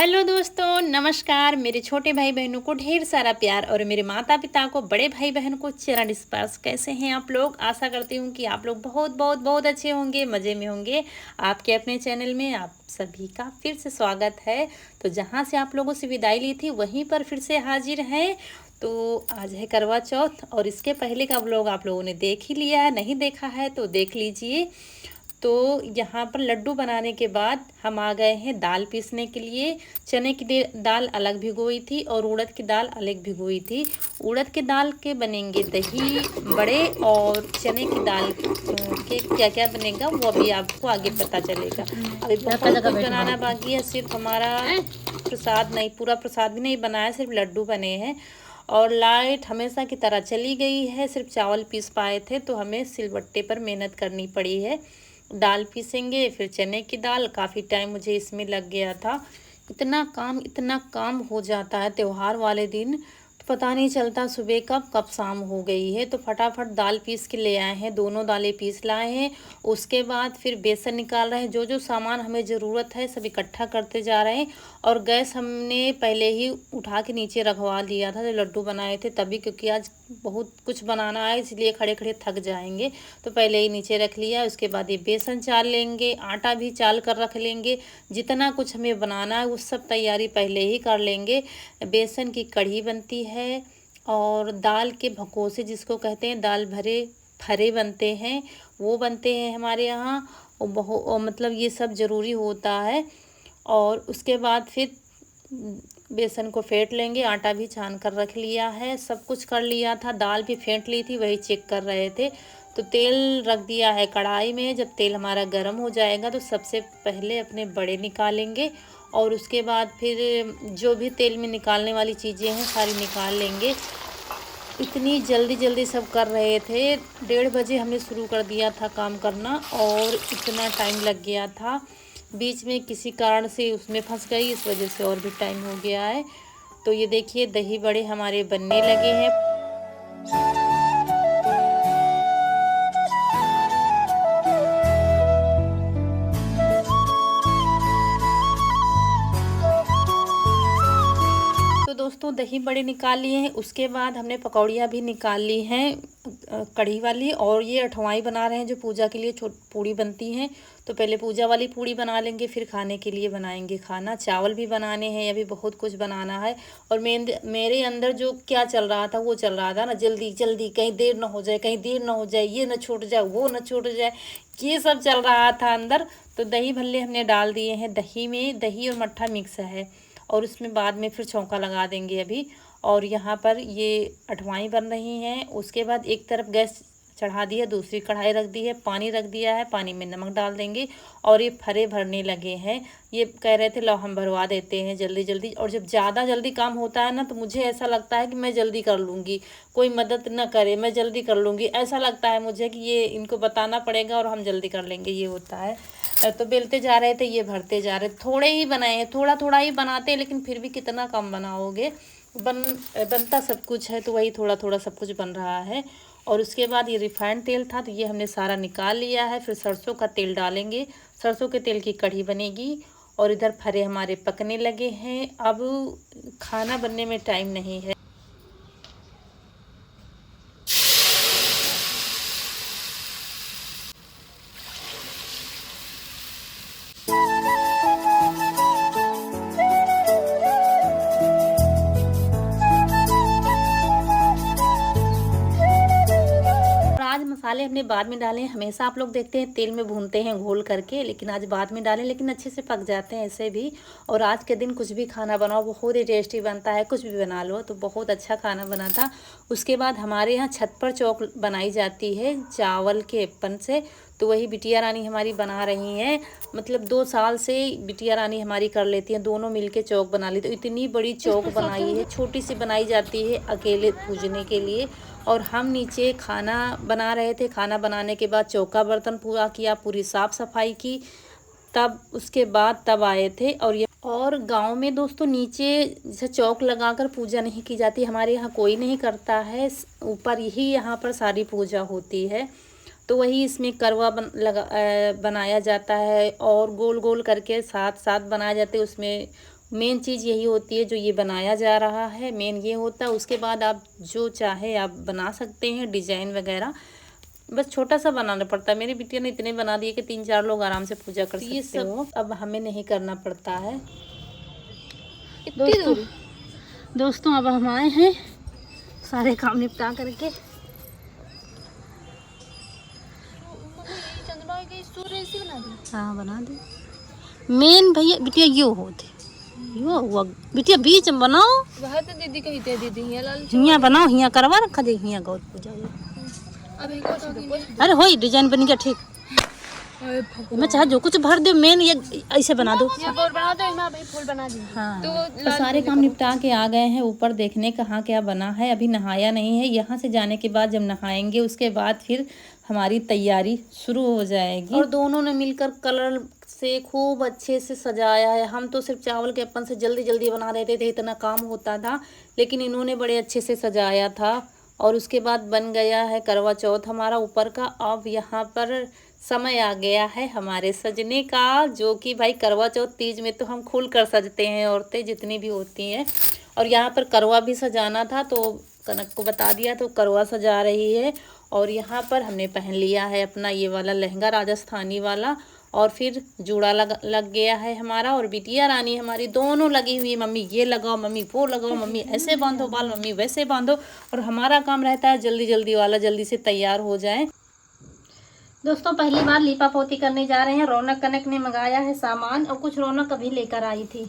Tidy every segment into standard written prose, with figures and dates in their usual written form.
Hello दोस्तों, नमस्कार। मेरे छोटे भाई बहनों को ढेर सारा प्यार और मेरे माता पिता को, बड़े भाई बहन को चरण स्पर्श। कैसे हैं आप लोग? आशा करती हूँ कि आप लोग बहुत बहुत बहुत अच्छे होंगे, मज़े में होंगे। आपके अपने चैनल में आप सभी का फिर से स्वागत है। तो जहाँ से आप लोगों से विदाई ली थी वहीं पर फिर से हाजिर हैं। तो आज है करवा चौथ और इसके पहले का व्लॉग आप लोगों ने देख ही लिया है, नहीं देखा है तो देख लीजिए। तो यहाँ पर लड्डू बनाने के बाद हम आ गए हैं दाल पीसने के लिए। चने की दाल अलग भिगोई थी और उड़द की दाल अलग भिगोई थी। उड़द के दाल के बनेंगे दही बड़े और चने की दाल के क्या क्या बनेगा वो अभी आपको आगे पता चलेगा। अभी बहुत कुछ बनाना बाकी है, सिर्फ हमारा प्रसाद नहीं, पूरा प्रसाद भी नहीं बनाया, सिर्फ लड्डू बने हैं। और लाइट हमेशा की तरह चली गई है, सिर्फ चावल पीस पाए थे तो हमें सिलबट्टे पर मेहनत करनी पड़ी है। दाल पीसेंगे, फिर चने की दाल। काफ़ी टाइम मुझे इसमें लग गया था। इतना काम हो जाता है त्योहार वाले दिन, तो पता नहीं चलता सुबह कब शाम हो गई है। तो फटाफट दाल पीस के ले आए हैं, दोनों दालें पीस लाए हैं। उसके बाद फिर बेसन निकाल रहे हैं। जो जो सामान हमें ज़रूरत है सब इकट्ठा करते जा रहे हैं। और गैस हमने पहले ही उठा के नीचे रखवा लिया था जो लड्डू बनाए थे तभी, क्योंकि आज बहुत कुछ बनाना है इसलिए खड़े खड़े थक जाएंगे, तो पहले ही नीचे रख लिया। उसके बाद ये बेसन चाल लेंगे, आटा भी चाल कर रख लेंगे। जितना कुछ हमें बनाना है उस सब तैयारी पहले ही कर लेंगे। बेसन की कढ़ी बनती है और दाल के भकोसे जिसको कहते हैं, दाल भरे फरे बनते हैं, वो बनते हैं हमारे यहाँ। मतलब ये सब ज़रूरी होता है। और उसके बाद फिर बेसन को फेंट लेंगे। आटा भी छान कर रख लिया है, सब कुछ कर लिया था। दाल भी फेंट ली थी, वही चेक कर रहे थे। तो तेल रख दिया है कढ़ाई में। जब तेल हमारा गर्म हो जाएगा तो सबसे पहले अपने बड़े निकालेंगे और उसके बाद फिर जो भी तेल में निकालने वाली चीज़ें हैं सारी निकाल लेंगे। इतनी जल्दी जल्दी सब कर रहे थे। 1:30 बजे हमने शुरू कर दिया था काम करना और इतना टाइम लग गया था। बीच में किसी कारण से उसमें फंस गई, इस वजह से और भी टाइम हो गया है। तो ये देखिए दही बड़े हमारे बनने लगे हैं। तो दोस्तों दही बड़े निकाल लिए हैं। उसके बाद हमने पकौड़ियाँ भी निकाल ली हैं कढ़ी वाली। और ये अठवाई बना रहे हैं जो पूजा के लिए पूड़ी बनती हैं। तो पहले पूजा वाली पूड़ी बना लेंगे, फिर खाने के लिए बनाएंगे खाना। चावल भी बनाने हैं, अभी बहुत कुछ बनाना है। और मेरे अंदर जो क्या चल रहा था वो चल रहा था ना, जल्दी जल्दी, कहीं देर ना हो जाए, कहीं देर ना हो जाए, ये ना छूट जाए, वो ना छूट जाए, ये सब चल रहा था अंदर। तो दही भल्ले हमने डाल दिए हैं। दही में दही और मट्ठा मिक्स है और उसमें बाद में फिर छौंका लगा देंगे अभी। और यहाँ पर ये अठवाई बन रही हैं। उसके बाद एक तरफ गैस चढ़ा दी है, दूसरी कढ़ाई रख दी है, पानी रख दिया है, पानी में नमक डाल देंगे। और ये फरे भरने लगे हैं। ये कह रहे थे लो हम भरवा देते हैं जल्दी जल्दी। और जब ज़्यादा जल्दी काम होता है ना तो मुझे ऐसा लगता है कि मैं जल्दी कर लूँगी, कोई मदद न करे, मैं जल्दी कर लूँगी, ऐसा लगता है मुझे कि ये इनको बताना पड़ेगा और हम जल्दी कर लेंगे, ये होता है। तो बेलते जा रहे थे, ये भरते जा रहे। थोड़े ही बनाए हैं, थोड़ा थोड़ा ही बनाते हैं, लेकिन फिर भी कितना कम बनाओगे। बनता सब कुछ है तो वही थोड़ा थोड़ा सब कुछ बन रहा है। और उसके बाद ये रिफाइंड तेल था तो ये हमने सारा निकाल लिया है। फिर सरसों का तेल डालेंगे, सरसों के तेल की कढ़ी बनेगी। और इधर फरे हमारे पकने लगे हैं। अब खाना बनने में टाइम नहीं है। आज मसाले हमने बाद में डाले हैं। हमेशा आप लोग देखते हैं तेल में भूनते हैं घोल करके, लेकिन आज बाद में डालें, लेकिन अच्छे से पक जाते हैं ऐसे भी। और आज के दिन कुछ भी खाना बनाओ बहुत ही टेस्टी बनता है। कुछ भी बना लो तो बहुत अच्छा खाना बना था। उसके बाद हमारे यहाँ छत पर चौक बनाई जाती है चावल के एप्पन से। तो वही बिटिया रानी हमारी बना रही हैं। मतलब 2 साल से बिटिया रानी हमारी कर लेती हैं, दोनों मिलके चौक बना ली। तो इतनी बड़ी चौक बनाई है, छोटी सी बनाई जाती है अकेले पूजने के लिए। और हम नीचे खाना बना रहे थे। खाना बनाने के बाद चौका बर्तन पूरा किया, पूरी साफ़ सफाई की, तब उसके बाद तब आए थे। और गांव में दोस्तों नीचे जैसे चौक लगाकर पूजा नहीं की जाती, हमारे यहाँ कोई नहीं करता है, ऊपर ही यहाँ पर सारी पूजा होती है। तो वही इसमें करवा बनाया जाता है और गोल गोल करके साथ साथ बनाए जाते हैं। उसमें मेन चीज़ यही होती है जो ये बनाया जा रहा है, मेन ये होता है। उसके बाद आप जो चाहे आप बना सकते हैं डिज़ाइन वगैरह, बस छोटा सा बनाना पड़ता है। मेरी बिटिया ने इतने बना दिए कि 3-4 लोग आराम से पूजा कर सकते हो। अब हमें नहीं करना पड़ता है। दोस्तों अब हम आए हैं सारे काम निपटा करके। हाँ बना दी। मेन भैया बिटिया यो होते यो हुआ बिटिया बीच में बनाओ। वह तो दीदी कही दे दीदी हिया बनाओ, हिया करवा रखा दे, हिया गौर पूजा। अरे होई डिजाइन बन गया ठीक। मैं चाहे जो कुछ भर दो, मेन ये ऐसे बना दो। फूल बना दी। हाँ तो सारे काम निपटा के आ गए हैं ऊपर देखने कहाँ क्या बना है। अभी नहाया नहीं है। यहाँ से जाने के बाद जब नहाएंगे उसके बाद फिर हमारी तैयारी शुरू हो जाएगी। और दोनों ने मिलकर कलर से खूब अच्छे से सजाया है। हम तो सिर्फ चावल के अपन से जल्दी जल्दी बना देते थे, इतना काम होता था, लेकिन इन्होंने बड़े अच्छे से सजाया था। और उसके बाद बन गया है करवा चौथ हमारा ऊपर का। अब यहाँ पर समय आ गया है हमारे सजने का, जो कि भाई करवा चौथ तीज में तो हम खुल कर सजते हैं औरतें जितनी भी होती हैं। और यहाँ पर करवा भी सजाना था तो कनक को बता दिया तो करवा सजा रही है। और यहाँ पर हमने पहन लिया है अपना ये वाला लहंगा राजस्थानी वाला, और फिर जूड़ा लग गया है हमारा। और बिटिया रानी हमारी दोनों लगी हुई, मम्मी ये लगाओ, मम्मी वो लगाओ, मम्मी ऐसे बांधो बाल, मम्मी वैसे बांधो। और हमारा काम रहता है जल्दी जल्दी वाला, जल्दी से तैयार हो जाए। दोस्तों पहली बार लीपा पोती करने जा रहे हैं। रौनक कनक ने मंगाया है सामान, और कुछ रौनक अभी लेकर आई थी।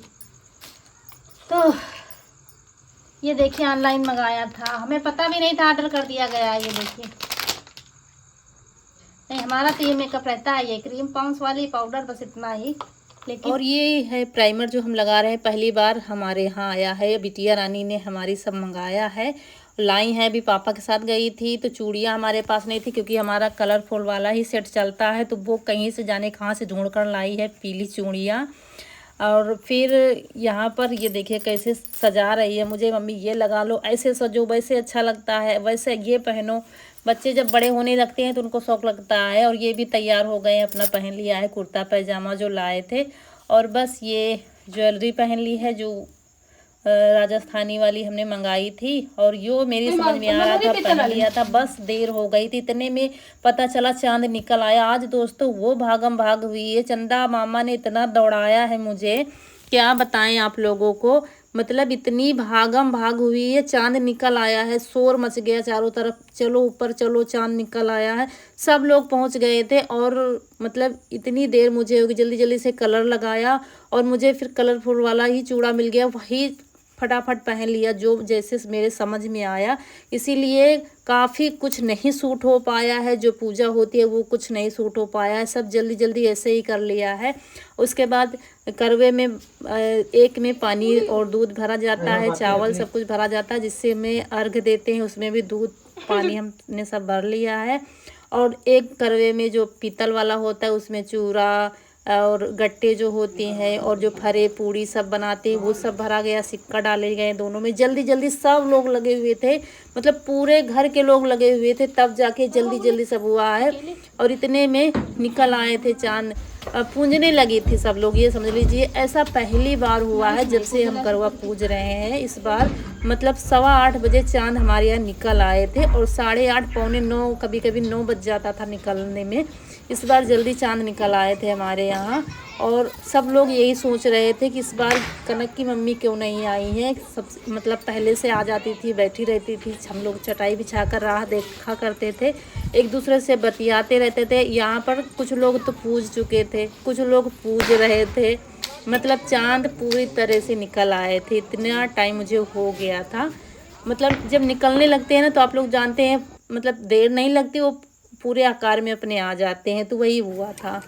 तो ये देखिए ऑनलाइन मंगाया था, हमें पता भी नहीं था, ऑर्डर कर दिया गया है। ये देखिए, नहीं हमारा तो ये मेकअप रहता है, ये क्रीम पॉन्ड्स वाली पाउडर, बस इतना ही। लेकिन और ये है प्राइमर जो हम लगा रहे हैं, पहली बार हमारे यहाँ आया है। बिटिया रानी ने हमारी सब मंगाया है, लाई है। अभी पापा के साथ गई थी तो चूड़ियाँ हमारे पास नहीं थी, क्योंकि हमारा कलरफुल वाला ही सेट चलता है। तो वो कहीं से जाने कहाँ से ढूंढ कर लाई है पीली चूड़ियाँ। और फिर यहाँ पर ये देखिए कैसे सजा रही है मुझे, मम्मी ये लगा लो, ऐसे सजो, वैसे अच्छा लगता है, वैसे ये पहनो। बच्चे जब बड़े होने लगते हैं तो उनको शौक लगता है। और ये भी तैयार हो गए, अपना पहन लिया है कुर्ता पैजामा जो लाए थे। और बस ये ज्वेलरी पहन ली है जो राजस्थानी वाली हमने मंगाई थी। और यो मेरी समझ में आ रहा था, पहन लिया था, बस देर हो गई थी। इतने में पता चला चांद निकल आया। आज दोस्तों वो भागम भाग हुई है, चंदा मामा ने इतना दौड़ाया है मुझे, क्या बताएं आप लोगों को। मतलब इतनी भागम भाग हुई है, चांद निकल आया है, शोर मच गया चारों तरफ, चलो ऊपर चलो चांद निकल आया है। सब लोग पहुंच गए थे। और मतलब इतनी देर मुझे होगी, जल्दी जल्दी से कलर लगाया, और मुझे फिर कलरफुल वाला ही चूड़ा मिल गया, वही फटाफट पहन लिया जो जैसे मेरे समझ में आया। इसीलिए काफ़ी कुछ नहीं सूट हो पाया है, जो पूजा होती है वो कुछ नहीं सूट हो पाया है, सब जल्दी जल्दी ऐसे ही कर लिया है। उसके बाद करवे में एक में पानी और दूध भरा जाता है, चावल सब कुछ भरा जाता है, जिससे में अर्घ देते हैं, उसमें भी दूध पानी हमने सब भर लिया है। और एक करवे में जो पीतल वाला होता है उसमें चूड़ा और गट्टे जो होते हैं और जो फरे पूड़ी सब बनाते हैं वो सब भरा गया, सिक्का डाले गए दोनों में। जल्दी जल्दी सब लोग लगे हुए थे, मतलब पूरे घर के लोग लगे हुए थे, तब जाके जल्दी जल्दी सब हुआ है। और इतने में निकल आए थे चांद, पूजने लगी थी सब लोग, ये समझ लीजिए। ऐसा पहली बार हुआ है जब से हम करवा पूज रहे हैं इस बार। मतलब 8:15 बजे चांद हमारे यहाँ निकल आए थे, और 8:30 पौने 9, कभी कभी 9 बज जाता था निकलने में। इस बार जल्दी चांद निकल आए थे हमारे यहाँ। और सब लोग यही सोच रहे थे कि इस बार कनक की मम्मी क्यों नहीं आई है। सब मतलब पहले से आ जाती थी, बैठी रहती थी, हम लोग चटाई बिछाकर राह देखा करते थे, एक दूसरे से बतियाते रहते थे। यहाँ पर कुछ लोग तो पूज चुके थे, कुछ लोग पूज रहे थे। मतलब चांद पूरी तरह से निकल आए थे, इतना टाइम मुझे हो गया था। मतलब जब निकलने लगते हैं ना तो आप लोग जानते हैं, मतलब देर नहीं लगती, वो पूरे आकार में अपने आ जाते हैं। तो वही हुआ था।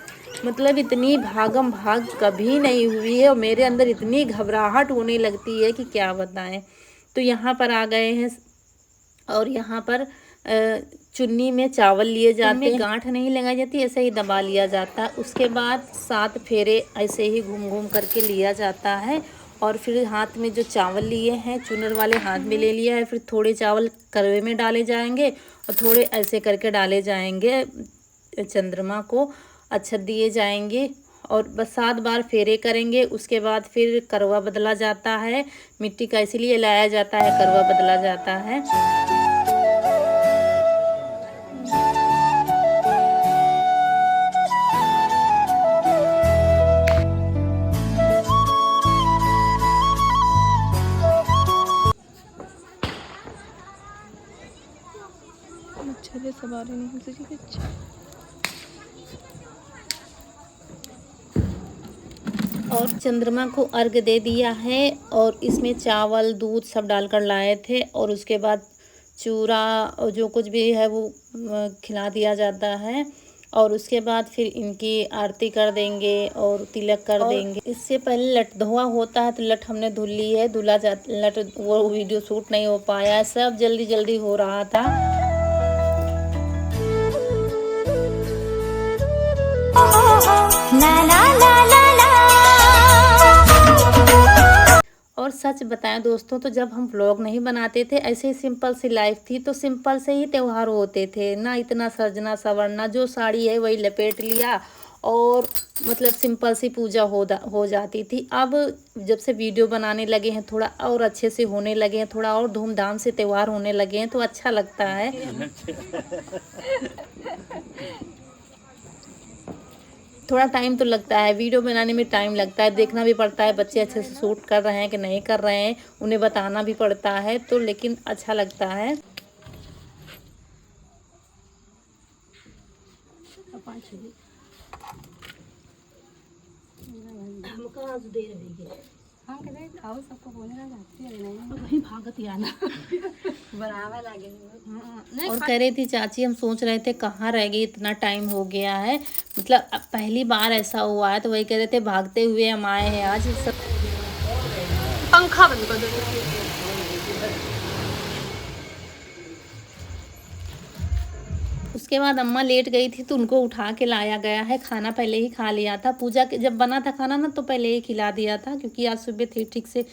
मतलब इतनी भागम भाग कभी नहीं हुई है, और मेरे अंदर इतनी घबराहट होने लगती है कि क्या बताएं। तो यहाँ पर आ गए हैं, और यहाँ पर चुन्नी में चावल लिए जाते हैं, गांठ नहीं लगाई जाती, ऐसे ही दबा लिया जाता है। उसके बाद 7 फेरे ऐसे ही घूम घूम करके लिया जाता है। और फिर हाथ में जो चावल लिए हैं चुनर वाले हाथ में ले लिया है, फिर थोड़े चावल करवे में डाले जाएंगे और थोड़े ऐसे करके डाले जाएंगे, चंद्रमा को अच्छत दिए जाएंगे। और बस 7 बार फेरे करेंगे। उसके बाद फिर करवा बदला जाता है। मिट्टी का इसीलिए लाया जाता है, करवा बदला जाता है। सवारी नहीं अच्छा। और चंद्रमा को अर्घ दे दिया है और इसमें चावल दूध सब डालकर लाए थे। और उसके बाद चूरा और जो कुछ भी है वो खिला दिया जाता है। और उसके बाद फिर इनकी आरती कर देंगे और तिलक कर देंगे। इससे पहले लट धोआ होता है, तो लट हमने धुल ली है। धुला जा लट वो वीडियो शूट नहीं हो पाया, सब जल्दी जल्दी हो रहा था। ला ला ला ला ला। और सच बताएं दोस्तों, तो जब हम व्लॉग नहीं बनाते थे, ऐसे ही सिंपल सी लाइफ थी, तो सिंपल से ही त्यौहार होते थे ना, इतना सजना संवरना। जो साड़ी है वही लपेट लिया और मतलब सिंपल सी पूजा हो जाती थी। अब जब से वीडियो बनाने लगे हैं, थोड़ा और अच्छे से होने लगे हैं, थोड़ा और धूमधाम से त्यौहार होने लगे हैं, तो अच्छा लगता है। थोड़ा टाइम तो लगता है, वीडियो बनाने में टाइम लगता है, देखना भी पड़ता है बच्चे अच्छे से शूट कर रहे हैं कि नहीं कर रहे हैं, उन्हें बताना भी पड़ता है, तो लेकिन अच्छा लगता है। और कह रही थी चाची, हम सोच रहे थे कहाँ रह गई, इतना टाइम हो गया है, मतलब पहली बार ऐसा हुआ है। तो वही कह रहे थे भागते हुए हम आए हैं आज। पंखा बंद कर दो। उसके बाद अम्मा लेट गई थी, तो उनको उठा के लाया गया है। खाना पहले ही खा लिया था, पूजा के जब बना था खाना ना, तो पहले ही खिला दिया था, क्योंकि आज सुबह थी ठीक से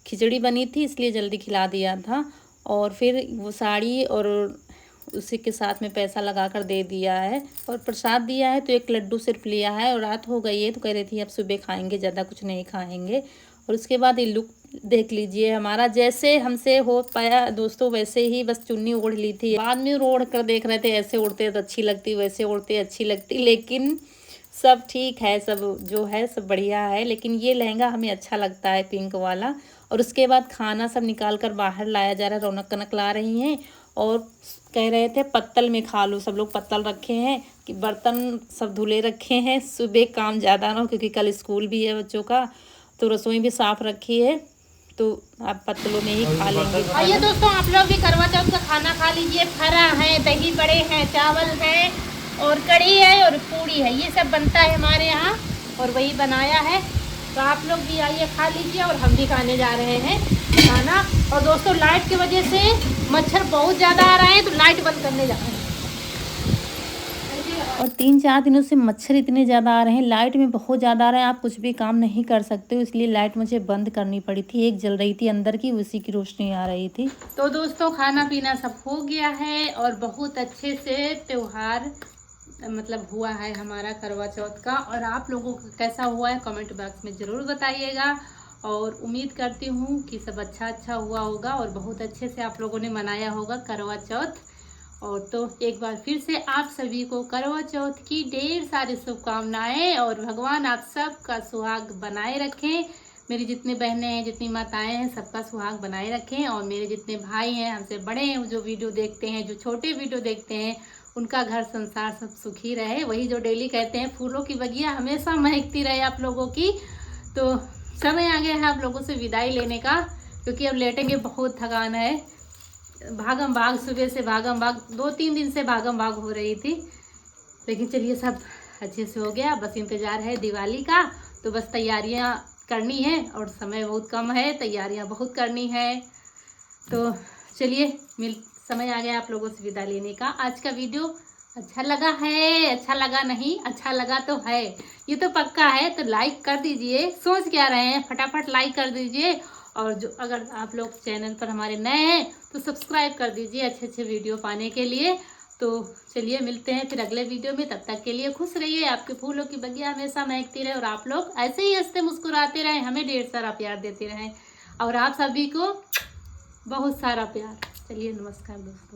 खिचड़ी बनी थी, इसलिए जल्दी खिला दिया था। और फिर वो साड़ी और उसी के साथ में पैसा लगा कर दे दिया है और प्रसाद दिया है। तो एक लड्डू सिर्फ लिया है और रात हो गई है, तो कह रही थी अब सुबह खाएंगे, ज़्यादा कुछ नहीं खाएंगे। और उसके बाद ये लुक देख लीजिए हमारा, जैसे हमसे हो पाया दोस्तों वैसे ही बस चुन्नी ओढ़ ली थी। बाद में ओढ़ कर देख रहे थे, ऐसे उड़ते तो अच्छी लगती, वैसे उड़ते अच्छी लगती, लेकिन सब ठीक है, सब जो है सब बढ़िया है। लेकिन ये लहंगा हमें अच्छा लगता है, पिंक वाला। और उसके बाद खाना सब निकाल कर बाहर लाया जा रहा है, रौनक कनक ला रही हैं और कह रहे थे पत्तल में खा लो। सब लोग पत्तल रखे हैं कि बर्तन सब धुले रखे हैं, सुबह काम ज़्यादा ना हो, क्योंकि कल स्कूल भी है बच्चों का, तो रसोई भी साफ़ रखी है, तो आप पत्तलों में ही खा लेंगे। आइए दोस्तों, आप लोग भी करवा चौथ का खाना खा लीजिए। फरा है, दही बड़े हैं, चावल है और कढ़ी है और पूड़ी है, ये सब बनता है हमारे यहाँ और वही बनाया है। तो आप लोग भी आइए खा लीजिए और हम भी खाने जा रहे हैं खाना। और दोस्तों लाइट की वजह से मच्छर बहुत ज़्यादा आ रहे हैं, तो लाइट बंद करने जा रहे हैं। और 3-4 दिनों से मच्छर इतने ज़्यादा आ रहे हैं, लाइट में बहुत ज़्यादा आ रहे हैं, आप कुछ भी काम नहीं कर सकते हो, इसलिए लाइट मुझे बंद करनी पड़ी थी। एक जल रही थी अंदर की, उसी की रोशनी आ रही थी। तो दोस्तों खाना पीना सब हो गया है और बहुत अच्छे से त्यौहार मतलब हुआ है हमारा करवा चौथ का। और आप लोगों को कैसा हुआ है कमेंट बॉक्स में ज़रूर बताइएगा। और उम्मीद करती हूँ कि सब अच्छा हुआ होगा और बहुत अच्छे से आप लोगों ने मनाया होगा करवा चौथ। और तो एक बार फिर से आप सभी को करवा चौथ की ढेर सारी शुभकामनाएं और भगवान आप सबका सुहाग बनाए रखें। मेरी जितनी बहनें हैं, जितनी माताएं हैं, सबका सुहाग बनाए रखें। और मेरे जितने भाई हैं, हमसे बड़े हैं, जो वीडियो देखते हैं, जो छोटे वीडियो देखते हैं, उनका घर संसार सब सुखी रहे। वही जो डेली कहते हैं, फूलों की बगिया हमेशा महकती रहे आप लोगों की। तो समय आ गया है आप लोगों से विदाई लेने का, क्योंकि अब लेटेंगे, बहुत थकान है। भागम भाग, सुबह से भागम भाग, 2-3 दिन से भागम भाग हो रही थी, लेकिन चलिए सब अच्छे से हो गया। बस इंतज़ार है दिवाली का, तो बस तैयारियां करनी है और समय बहुत कम है, तैयारियां बहुत करनी है। तो चलिए समय आ गया आप लोगों से विदा लेने का। आज का वीडियो अच्छा लगा है, अच्छा लगा नहीं, अच्छा लगा तो है, ये तो पक्का है, तो लाइक कर दीजिए। सोच क्या रहे हैं, फटाफट लाइक कर दीजिए। और जो अगर आप लोग चैनल पर हमारे नए हैं तो सब्सक्राइब कर दीजिए अच्छे वीडियो पाने के लिए। तो चलिए मिलते हैं फिर अगले वीडियो में। तब तक के लिए खुश रहिए, आपके फूलों की बगिया हमेशा महकती रहे और आप लोग ऐसे ही हंसते मुस्कुराते रहें, हमें ढेर सारा प्यार देते रहें और आप सभी को बहुत सारा प्यार। चलिए नमस्कार दोस्तों।